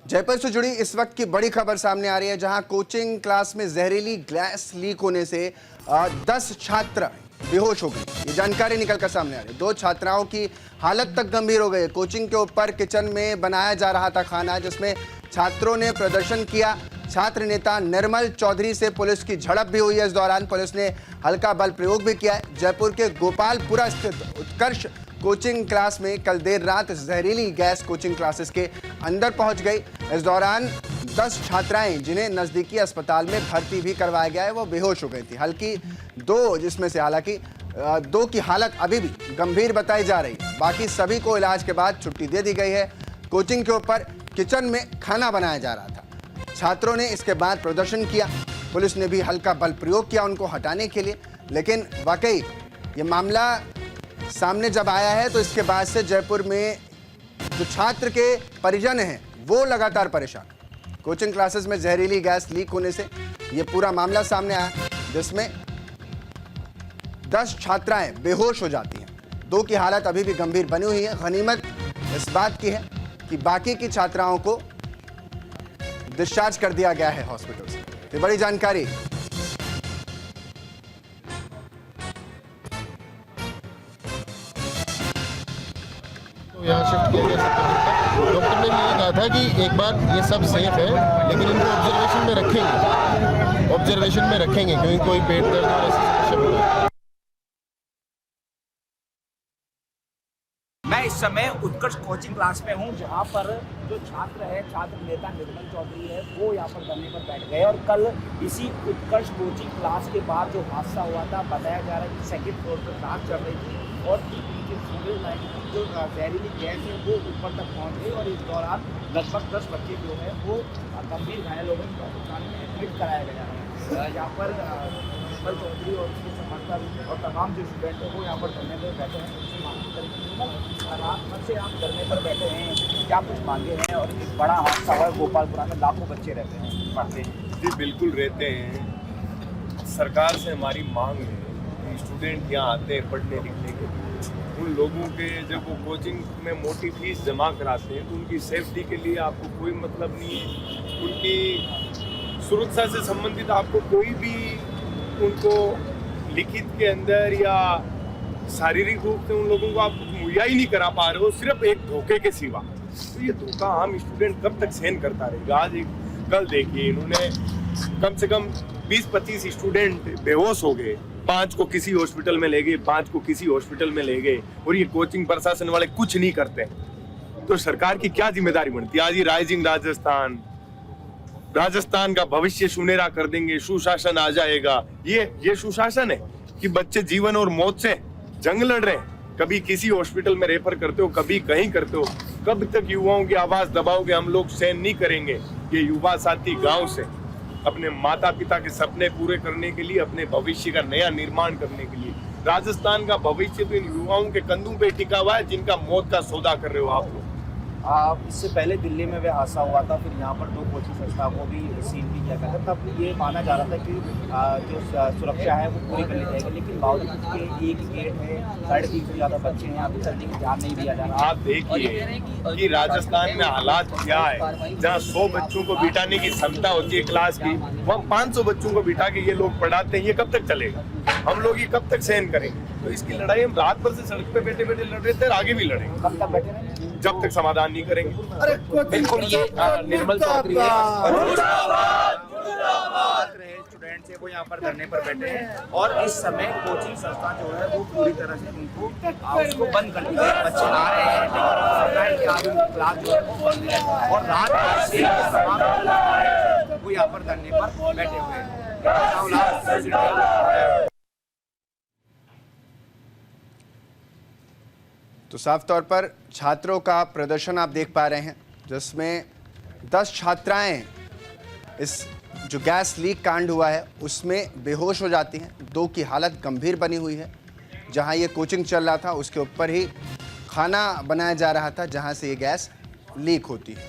जयपुर से जुड़ी इस वक्त की बड़ी खबर सामने आ रही है, जहां कोचिंग क्लास में जहरीली गैस लीक होने से 10 छात्र बेहोश हो गए। ये जानकारी निकलकर सामने आ रही है। 2 छात्राओं की हालत तक गंभीर हो गई। कोचिंग के ऊपर किचन में बनाया जा रहा था खाना, जिसमें छात्रों ने प्रदर्शन किया। छात्र नेता निर्मल चौधरी से पुलिस की झड़प भी हुई है। इस दौरान पुलिस ने हल्का बल प्रयोग भी किया है। जयपुर के गोपालपुरा स्थित उत्कर्ष कोचिंग क्लास में कल देर रात जहरीली गैस कोचिंग क्लासेस के अंदर पहुंच गई। इस दौरान 10 छात्राएं, जिन्हें नजदीकी अस्पताल में भर्ती भी करवाया गया है, वो बेहोश हो गई थी। हल्की 2 जिसमें से हालांकि 2 की हालत अभी भी गंभीर बताई जा रही है। बाकी सभी को इलाज के बाद छुट्टी दे दी गई है। कोचिंग के ऊपर किचन में खाना बनाया जा रहा था। छात्रों ने इसके बाद प्रदर्शन किया। पुलिस ने भी हल्का बल प्रयोग किया उनको हटाने के लिए, लेकिन वाकई ये मामला सामने जब आया है तो इसके बाद से जयपुर में जो छात्र के परिजन हैं वो लगातार परेशान। कोचिंग क्लासेस में जहरीली गैस लीक होने से ये पूरा मामला सामने आया, जिसमें 10 छात्राएं बेहोश हो जाती हैं। 2 की हालत अभी भी गंभीर बनी हुई है। गनीमत इस बात की है कि बाकी की छात्राओं को डिस्चार्ज कर दिया गया है हॉस्पिटल से। ये बड़ी जानकारी। यहाँ शिफ्ट किया जा सकता है। डॉक्टर ने ये कहा था कि एक बार ये सब सेफ है, लेकिन इनको ऑब्जर्वेशन में रखेंगे क्योंकि कोई पेट दर्द और ऐसी समस्या होगा। मैं इस समय उत्कर्ष कोचिंग क्लास में हूँ, जहाँ पर जो छात्र है, छात्र नेता निर्मल चौधरी है, वो यहाँ पर धरने पर बैठ गए। और कल इसी उत्कर्ष कोचिंग क्लास के बाद जो हादसा हुआ था, बताया जा रहा है कि सेकंड फ्लोर पर जांच चल रही थी और नीचे सीवरेज लाइन जो जहरीली गैस है वो ऊपर तक पहुँच गई। और इस दौरान लगभग 10 बच्चे जो है वो गंभीर घायल हो गए, अस्पताल में एडमिट कराया गया है। यहाँ पर निर्मल चौधरी और उसके समर्थक और तमाम जो स्टूडेंट हैं वो यहाँ पर धरने पर बैठे हैं। उससे मांग करेंगे, रात भर से आप धरने पर बैठे हैं, क्या कुछ मांगे हैं? और एक बड़ा हादसा हुआ है गोपालपुरा में, लाखों बच्चे रहते हैं, पढ़ते हैं। जी बिल्कुल रहते हैं। सरकार से हमारी मांग है कि स्टूडेंट यहाँ आते हैं पढ़ने लिखने के लिए, उन लोगों के जब वो कोचिंग में मोटी फीस जमा कराते हैं तो उनकी सेफ्टी के लिए आपको कोई मतलब नहीं है। उनकी सुरक्षा से संबंधित आपको कोई भी उनको लिखित के अंदर या शारीरिक रूप से उन लोगों को आप मुहैया ही नहीं करा पा रहे हो, सिर्फ एक धोखे के सिवा। तो ये धोखा आम स्टूडेंट कब तक सहन करता रहेगा? आज कल देखिए इन्होंने कम से कम 20-25 स्टूडेंट बेहोश हो गए, 5 को किसी हॉस्पिटल में ले गए, 5 को किसी हॉस्पिटल में ले गए, और ये कोचिंग प्रशासन वाले कुछ नहीं करते। तो सरकार की क्या जिम्मेदारी बनती है? आज ये राइजिंग राजस्थान का भविष्य सुनहरा कर देंगे, सुशासन आ जाएगा। ये सुशासन है कि बच्चे जीवन और मौत से जंग लड़ रहे हैं। कभी किसी हॉस्पिटल में रेफर करते हो, कभी कहीं करते हो। कब तक युवाओं की आवाज दबाओगे? हम लोग सहन नहीं करेंगे। ये युवा साथी गांव से अपने माता पिता के सपने पूरे करने के लिए, अपने भविष्य का नया निर्माण करने के लिए, राजस्थान का भविष्य तो इन युवाओं के कंधों पे टिका हुआ है, जिनका मौत का सौदा कर रहे हो आप लोग। इससे पहले दिल्ली में वह हादसा हुआ था, फिर यहाँ पर 2 कोचिंग संस्थाओं को भी सील भी किया गया था। तब ये माना जा रहा था कि जो सुरक्षा है वो पूरी कर ली जाएगी, लेकिन बावजूद उसके एक गेट है, 350 से ज़्यादा बच्चे हैं, यहाँ पे चलने की ध्यान नहीं दिया जा रहा। आप देखिए कि राजस्थान में हालात क्या है। जहाँ 100 बच्चों को बिठाने की क्षमता होती है क्लास की, वहाँ 500 बच्चों को बिठा के ये लोग पढ़ाते हैं। ये कब तक चलेगा? हम लोग ये कब तक सहन करेंगे? तो इसकी लड़ाई हम रात भर से सड़क पे बैठे बैठे लड़ रहे थे और आगे भी लड़ेंगे। कब तक बैठे रहेंगे? जब तक समाधान नहीं करेंगे। बिल्कुल, ये निर्मल चौधरी स्टूडेंट्स है, वो यहाँ पर धरने पर बैठे हैं। और इस समय कोचिंग संस्था जो है वो पूरी तरह से उनको उसको बंद कर दी है। बच्चे आ रहे हैं, लेकिन आज उनकी क्लास जो है वो बंद है और रात भर से तमाम वो यहाँ पर धरने पर बैठे हुए हैं। तो साफ तौर पर छात्रों का प्रदर्शन आप देख पा रहे हैं, जिसमें 10 छात्राएं इस जो गैस लीक कांड हुआ है उसमें बेहोश हो जाती हैं। 2 की हालत गंभीर बनी हुई है। जहां ये कोचिंग चल रहा था उसके ऊपर ही खाना बनाया जा रहा था, जहां से ये गैस लीक होती है।